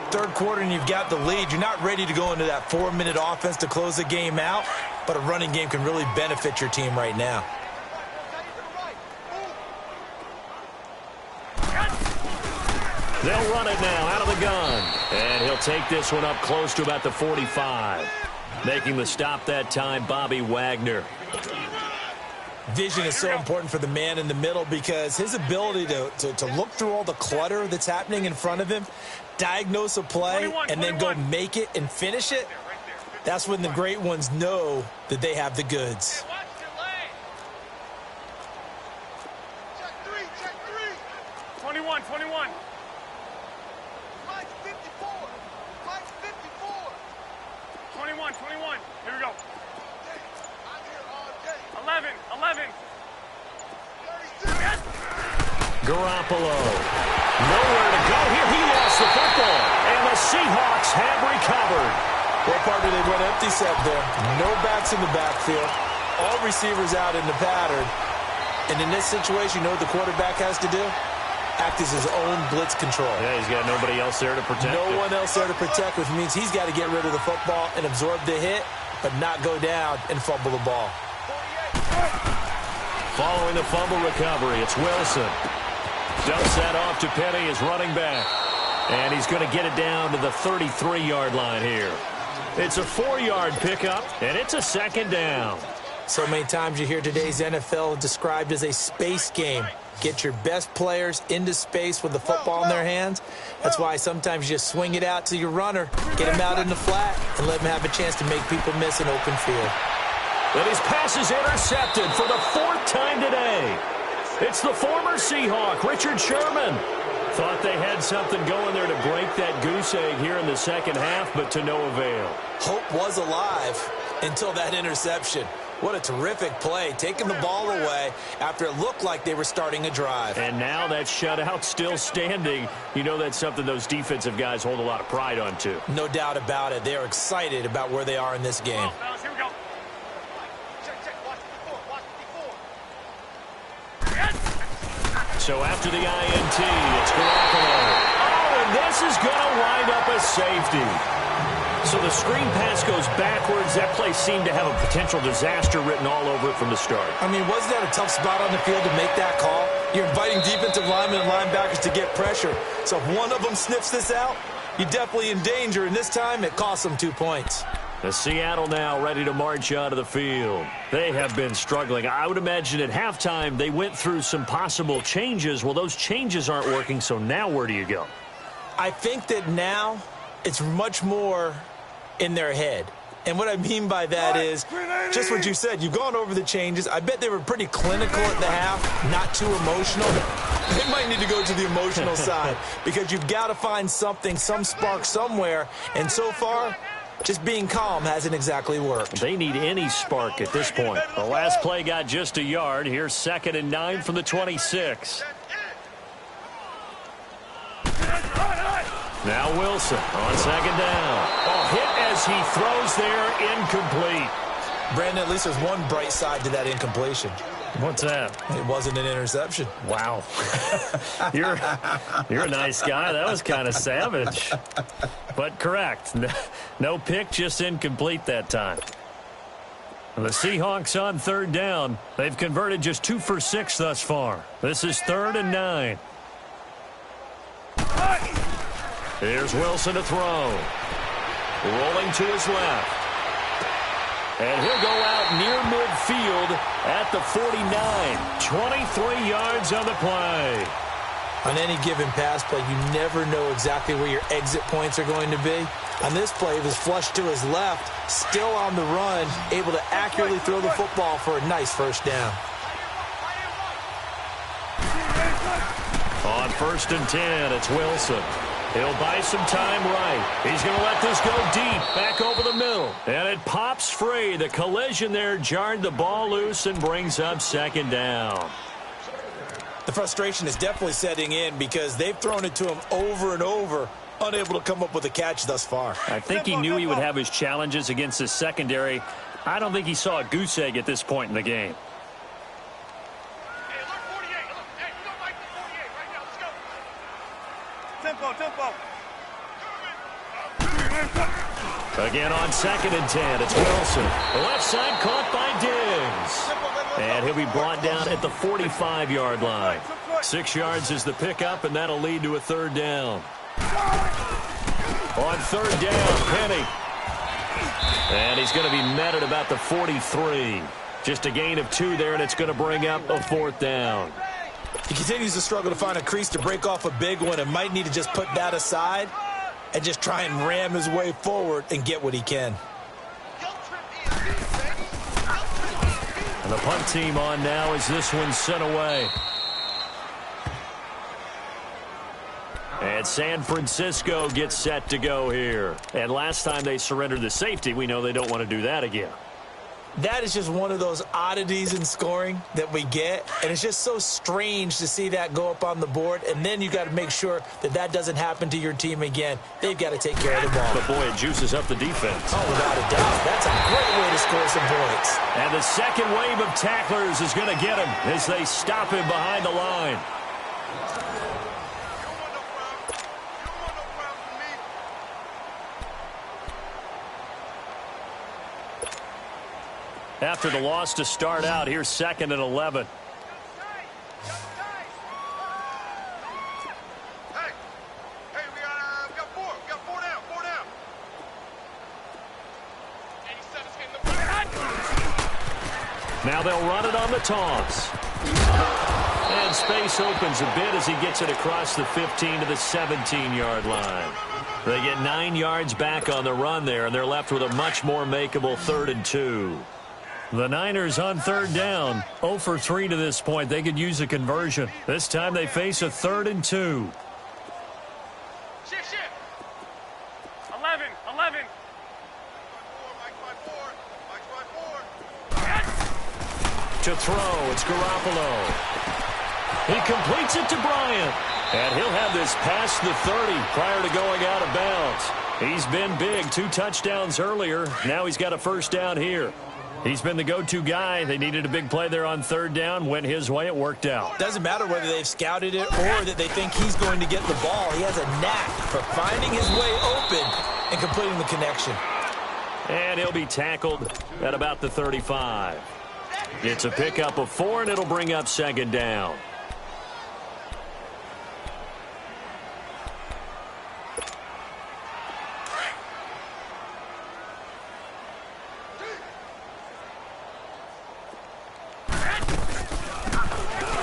Third quarter and you've got the lead. You're not ready to go into that 4-minute offense to close the game out, but a running game can really benefit your team right now. They'll run it now out of the gun. And he'll take this one up close to about the 45. Making the stop that time, Bobby Wagner. Vision is so important for the man in the middle because his ability to look through all the clutter that's happening in front of him, diagnose a play, and then go make it and finish it, that's when the great ones know that they have the goods. Check three. 21. Mike 54. Mike 54. 21. Here we go. I'm here all day. 11. 36. Garoppolo. Nowhere to go here. He lost the football. And the Seahawks have recovered. Well, partner, they went empty set there. No backs in the backfield. All receivers out in the pattern. And in this situation, you know what the quarterback has to do? Act as his own blitz control. Yeah, he's got nobody else there to protect No it. one else there to protect, which means he's got to get rid of the football and absorb the hit, but not go down and fumble the ball. Following the fumble recovery, it's Wilson. Dumps that off to Penny, his running back. And he's going to get it down to the 33-yard line here. It's a 4-yard pickup, and it's a 2nd down. So many times you hear today's NFL described as a space game. Get your best players into space with the football in their hands. That's why sometimes you just swing it out to your runner, get him out in the flat, and let him have a chance to make people miss an open field. And his pass is intercepted for the 4th time today. It's the former Seahawk, Richard Sherman. Thought they had something going there to break that goose egg here in the second half, but to no avail. Hope was alive until that interception. What a terrific play, taking the ball away after it looked like they were starting a drive. And now that shutout still standing. You know that's something those defensive guys hold a lot of pride on, too. No doubt about it. They are excited about where they are in this game. Fellas, here we go. Check. Watch So after the INT, it's Garoppolo. Oh, and this is going to wind up a safety. So the screen pass goes backwards. That play seemed to have a potential disaster written all over it from the start. I mean, wasn't that a tough spot on the field to make that call? You're inviting defensive linemen and linebackers to get pressure. So if one of them sniffs this out, you're definitely in danger. And this time, it costs them 2 points. The Seattle now ready to march onto the field. They have been struggling. I would imagine at halftime they went through some possible changes. Well, those changes aren't working, so now where do you go? I think that now it's much more in their head. And what I mean by that is just what you said. You've gone over the changes. I bet they were pretty clinical at the half, not too emotional. They might need to go to the emotional side because you've got to find something, some spark somewhere. And so far, just being calm hasn't exactly worked. They need any spark at this point. The last play got just a yard. Here's 2nd and 9 from the 26. Now Wilson on second down. Oh, hit as he throws there, incomplete. Brandon, at least there's one bright side to that incompletion. What's that? It wasn't an interception. Wow. You're a nice guy. That was kind of savage. But correct. No pick, just incomplete that time. The Seahawks on third down. They've converted just 2 for 6 thus far. This is 3rd and 9. Here's Wilson to throw. Rolling to his left. And he'll go out near midfield at the 49. 23 yards on the play. On any given pass play, you never know exactly where your exit points are going to be. On this play, he was flushed to his left, still on the run, able to accurately throw the football for a nice first down. On 1st and 10, it's Wilson. He'll buy some time right. He's going to let this go deep, back over the middle. And it pops free. The collision there jarred the ball loose and brings up 2nd down. The frustration is definitely setting in because they've thrown it to him over and over, unable to come up with a catch thus far. I think he knew he would have his challenges against his secondary. I don't think he saw a goose egg at this point in the game. Hey, look, 48. Look, hey, you don't like the 48 right now. Let's go. Tempo. Again on 2nd and 10, it's Wilson. The left side caught by Diggs. And he'll be brought down at the 45-yard line. 6 yards is the pickup, and that'll lead to a 3rd down. On 3rd down, Penny. And he's going to be met at about the 43. Just a gain of 2 there, and it's going to bring up a 4th down. He continues to struggle to find a crease to break off a big one and might need to just put that aside and just try and ram his way forward and get what he can. And the punt team on now as this one's sent away. And San Francisco gets set to go here. And last time they surrendered the safety, we know they don't want to do that again. That is just one of those oddities in scoring that we get, and it's just so strange to see that go up on the board, and then you got to make sure that that doesn't happen to your team again. They've got to take care of the ball. But boy, it juices up the defense. Oh, without a doubt. That's a great way to score some points. And the second wave of tacklers is going to get him as they stop him behind the line. After the loss to start out, here's 2nd and 11. Hey, we got 4. We got 4 down. 4 down. 87's getting the ball. Now they'll run it on the toss. And space opens a bit as he gets it across the 15 to the 17-yard line. They get 9 yards back on the run there, and they're left with a much more makeable 3rd and 2. The Niners on 3rd down, 0 for 3 to this point. They could use a conversion. This time they face a 3rd and 2. Shit. 11. To throw, it's Garoppolo. He completes it to Bryant. And he'll have this past the 30 prior to going out of bounds. He's been big, 2 touchdowns earlier. Now he's got a first down here. He's been the go-to guy. They needed a big play there on 3rd down. Went his way. It worked out. Doesn't matter whether they've scouted it or that they think he's going to get the ball. He has a knack for finding his way open and completing the connection. And he'll be tackled at about the 35. It's a pickup of 4, and it'll bring up 2nd down.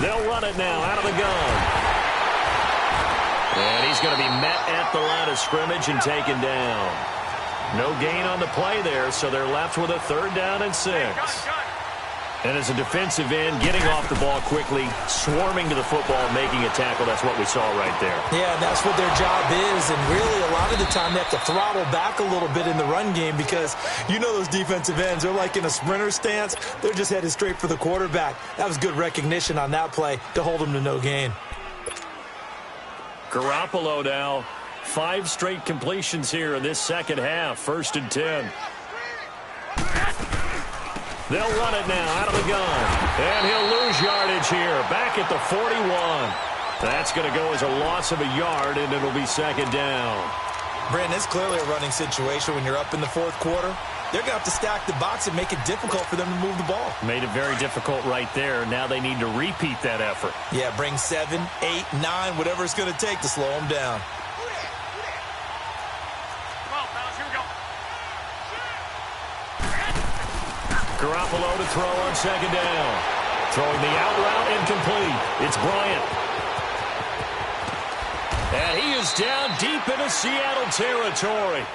They'll run it now out of the gun. And he's going to be met at the line of scrimmage and taken down. No gain on the play there, so they're left with a 3rd down and 6. And as a defensive end, getting off the ball quickly, swarming to the football, making a tackle, that's what we saw right there. Yeah, that's what their job is, and really a lot of the time they have to throttle back a little bit in the run game because you know those defensive ends, they're like in a sprinter stance. They're just headed straight for the quarterback. That was good recognition on that play to hold them to no gain. Garoppolo now 5 straight completions here in this second half. 1st and 10. They'll run it now out of the gun. And he'll lose yardage here. Back at the 41. That's going to go as a loss of a yard, and it'll be 2nd down. Brandon, it's clearly a running situation when you're up in the 4th quarter. They're going to have to stack the box and make it difficult for them to move the ball. Made it very difficult right there. Now they need to repeat that effort. Yeah, bring 7, 8, 9, whatever it's going to take to slow them down. Well, fellas, here we go. Garoppolo to throw on 2nd down. Throwing the out route incomplete. It's Bryant. And he is down deep into Seattle territory.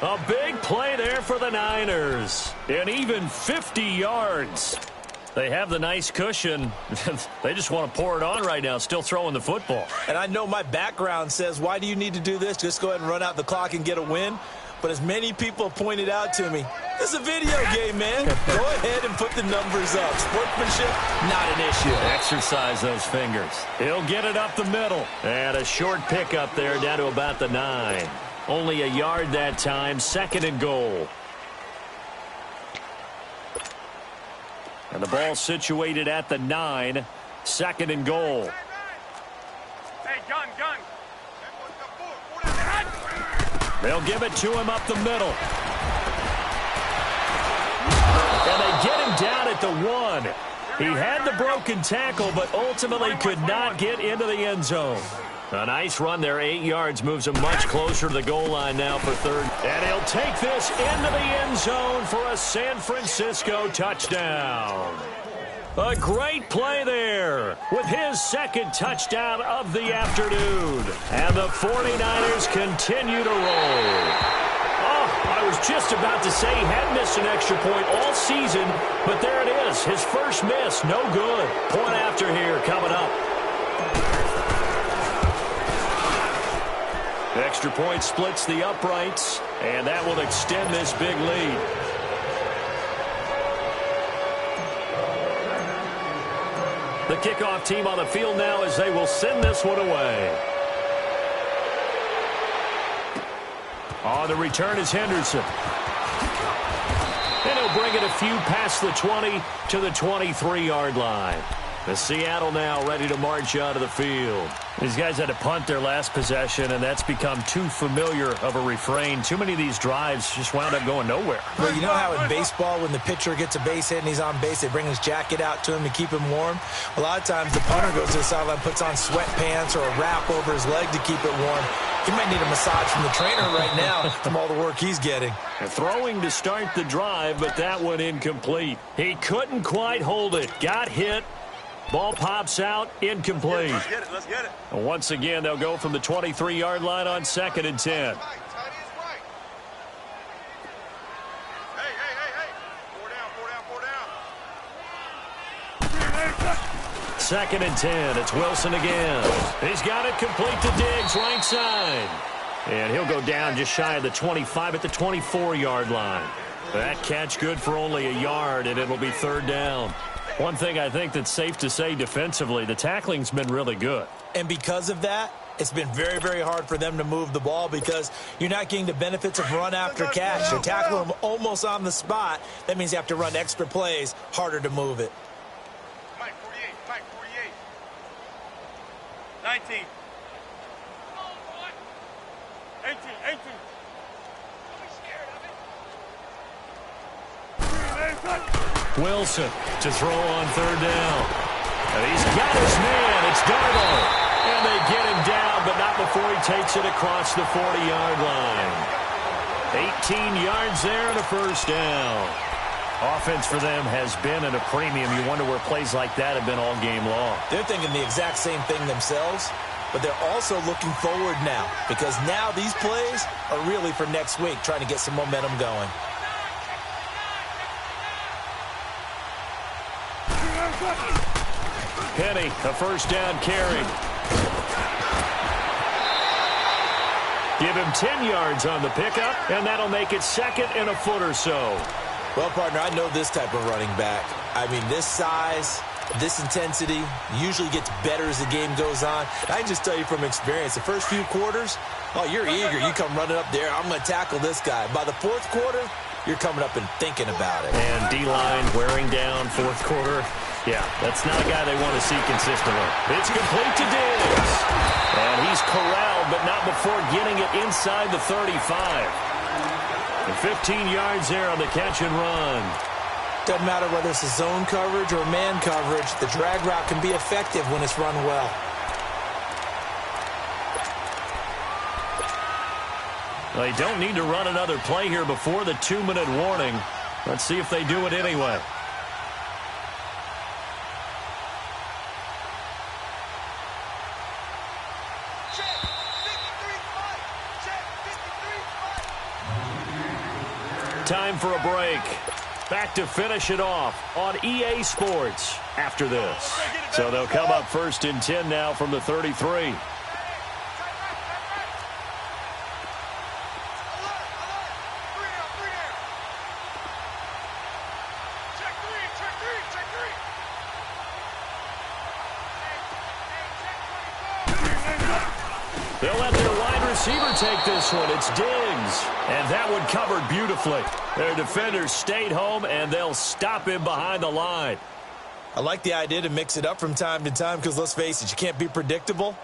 A big play there for the Niners. And even 50 yards. They have the nice cushion. They just want to pour it on right now, still throwing the football. And I know my background says, why do you need to do this? Just go ahead and run out the clock and get a win. But as many people pointed out to me, this is a video game, man. Go ahead and put the numbers up. Sportsmanship, not an issue. Exercise those fingers. He'll get it up the middle. And a short pickup there down to about the 9. Only a yard that time. 2nd and goal. And the ball situated at the 9. 2nd and goal. Hey, gun. They'll give it to him up the middle. And they get him down at the 1. He had the broken tackle, but ultimately could not get into the end zone. A nice run there, 8 yards, moves him much closer to the goal line now for 3rd. And he'll take this into the end zone for a San Francisco touchdown. A great play there with his 2nd touchdown of the afternoon. And the 49ers continue to roll. Oh, I was just about to say he had missed an extra point all season, but there it is. His first miss, no good. Point after here coming up. Extra point splits the uprights, and that will extend this big lead. The kickoff team on the field now as they will send this one away. On the return is Henderson. And he'll bring it a few past the 20 to the 23-yard line. The Seattle now ready to march out of the field. These guys had to punt their last possession, and that's become too familiar of a refrain. Too many of these drives just wound up going nowhere. Well, you know how in baseball, when the pitcher gets a base hit and he's on base, they bring his jacket out to him to keep him warm? A lot of times the punter goes to the sideline, puts on sweatpants or a wrap over his leg to keep it warm. He might need a massage from the trainer right now from all the work he's getting. Throwing to start the drive, but that one incomplete. He couldn't quite hold it. Got hit. Ball pops out, incomplete. Let's get it. And once again, they'll go from the 23-yard line on 2nd and 10. Hey. 4 down. 2nd and 10. It's Wilson again. He's got it complete to Diggs, right side. And he'll go down just shy of the 25 at the 24-yard line. That catch good for only a yard, and it'll be 3rd down. One thing I think that's safe to say defensively, the tackling's been really good. And because of that, it's been very, very hard for them to move the ball because you're not getting the benefits of run after catch. You're tackling them almost on the spot. That means you have to run extra plays, harder to move it. Mike 48. 19. 18. Wilson to throw on 3rd down. And he's got his man. It's Darnold. And they get him down, but not before he takes it across the 40-yard line. 18 yards there and a 1st down. Offense for them has been at a premium. You wonder where plays like that have been all game long. They're thinking the exact same thing themselves, but they're also looking forward now because now these plays are really for next week, trying to get some momentum going. Penny, a 1st down carry. Give him 10 yards on the pickup, and that'll make it 2nd and a foot or so. Well, partner, I know this type of running back. I mean, this size, This intensity usually gets better as the game goes on. I can just tell you from experience, the first few quarters, oh, you're eager. You come running up there, I'm going to tackle this guy. By the fourth quarter, you're coming up and thinking about it. And D-line wearing down fourth quarter. Yeah, that's not a guy they want to see consistently. It's complete to Diggs. And he's corralled, but not before getting it inside the 35. And 15 yards there on the catch and run. Doesn't matter whether it's a zone coverage or man coverage, the drag route can be effective when it's run well. They don't need to run another play here before the 2-minute warning. Let's see if they do it anyway. Time for a break. Back to finish it off on EA Sports after this. So they'll come up 1st and 10 now from the 33. They'll let their wide receiver take this one. It's Diggs. And that one covered beautifully. Their defenders stayed home, and they'll stop him behind the line. I like the idea to mix it up from time to time because, let's face it, you can't be predictable.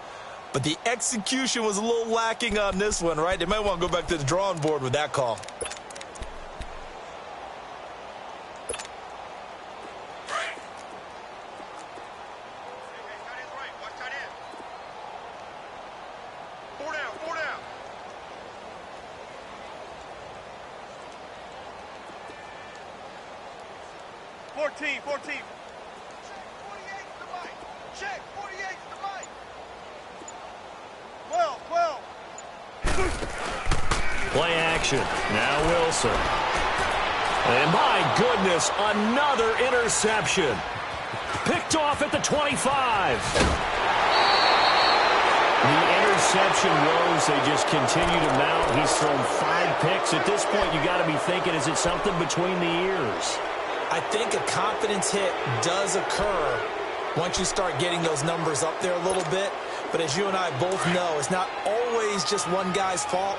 But the execution was a little lacking on this one, right? They might want to go back to the drawing board with that call. Check 48 to the mic. Check 48 to the mic. 12. Play action. Now Wilson. And my goodness, another interception. Picked off at the 25. The interception woes, they just continue to mount. He's thrown 5 picks. At this point, you got to be thinking, is it something between the ears? I think a confidence hit does occur once you start getting those numbers up there a little bit. But as you and I both know, it's not always just one guy's fault.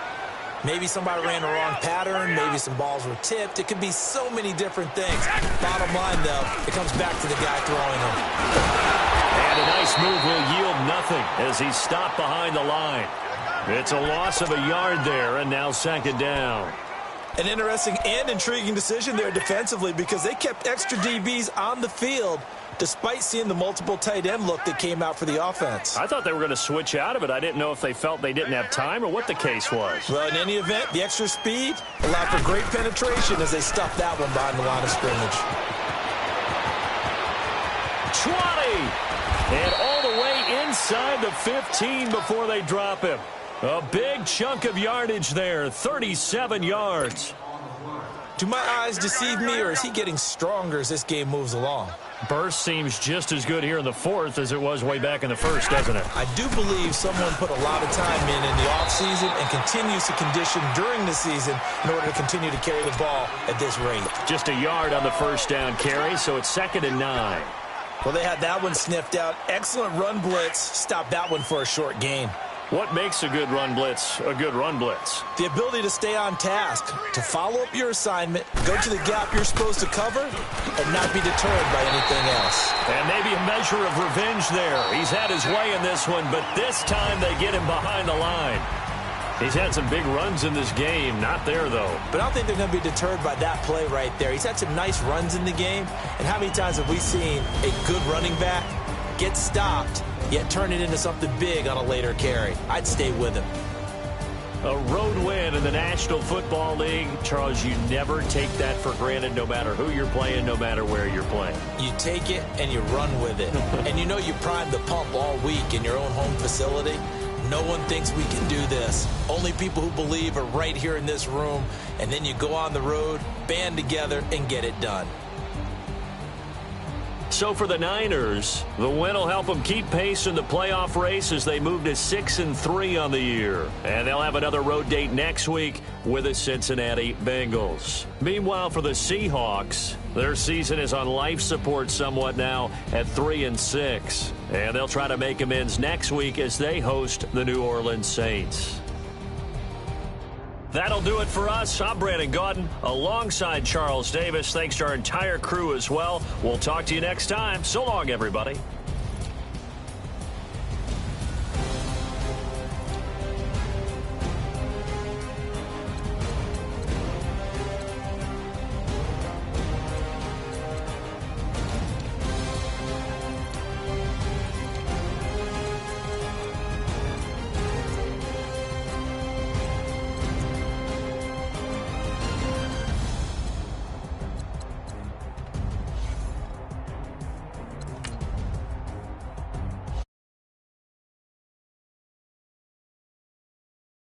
Maybe somebody ran the wrong pattern. Maybe some balls were tipped. It could be so many different things. Bottom line, though, it comes back to the guy throwing them. And a nice move will yield nothing as he's stopped behind the line. It's a loss of a yard there, and now 2nd down. An interesting and intriguing decision there defensively because they kept extra DBs on the field despite seeing the multiple tight end look that came out for the offense. I thought they were going to switch out of it. I didn't know if they felt they didn't have time or what the case was. Well, in any event, the extra speed allowed for great penetration as they stuffed that one behind the line of scrimmage. 20! And all the way inside the 15 before they drop him. A big chunk of yardage there, 37 yards. Do my eyes deceive me, or is he getting stronger as this game moves along? Burst seems just as good here in the 4th as it was way back in the 1st, doesn't it? I do believe someone put a lot of time in the offseason and continues to condition during the season in order to continue to carry the ball at this rate. Just a yard on the 1st down carry, so it's 2nd and 9. Well, they had that one sniffed out. Excellent run blitz. Stopped that one for a short gain. What makes a good run blitz a good run blitz? The ability to stay on task, to follow up your assignment, go to the gap you're supposed to cover, and not be deterred by anything else. And maybe a measure of revenge there. He's had his way in this one, but this time they get him behind the line. He's had some big runs in this game. Not there, though. But I don't think they're going to be deterred by that play right there. He's had some nice runs in the game. And how many times have we seen a good running back get stopped, yet turn it into something big on a later carry? I'd stay with him. A road win in the National Football League. Charles, you never take that for granted no matter who you're playing, no matter where you're playing. You take it and you run with it. And you know you primed the pump all week in your own home facility. No one thinks we can do this. Only people who believe are right here in this room. And then you go on the road, band together, and get it done. So for the Niners, the win will help them keep pace in the playoff race as they move to 6-3 on the year. And they'll have another road date next week with the Cincinnati Bengals. Meanwhile, for the Seahawks, their season is on life support somewhat now at 3-6. And they'll try to make amends next week as they host the New Orleans Saints. That'll do it for us. I'm Brandon Gaudin alongside Charles Davis. Thanks to our entire crew as well. We'll talk to you next time. So long, everybody.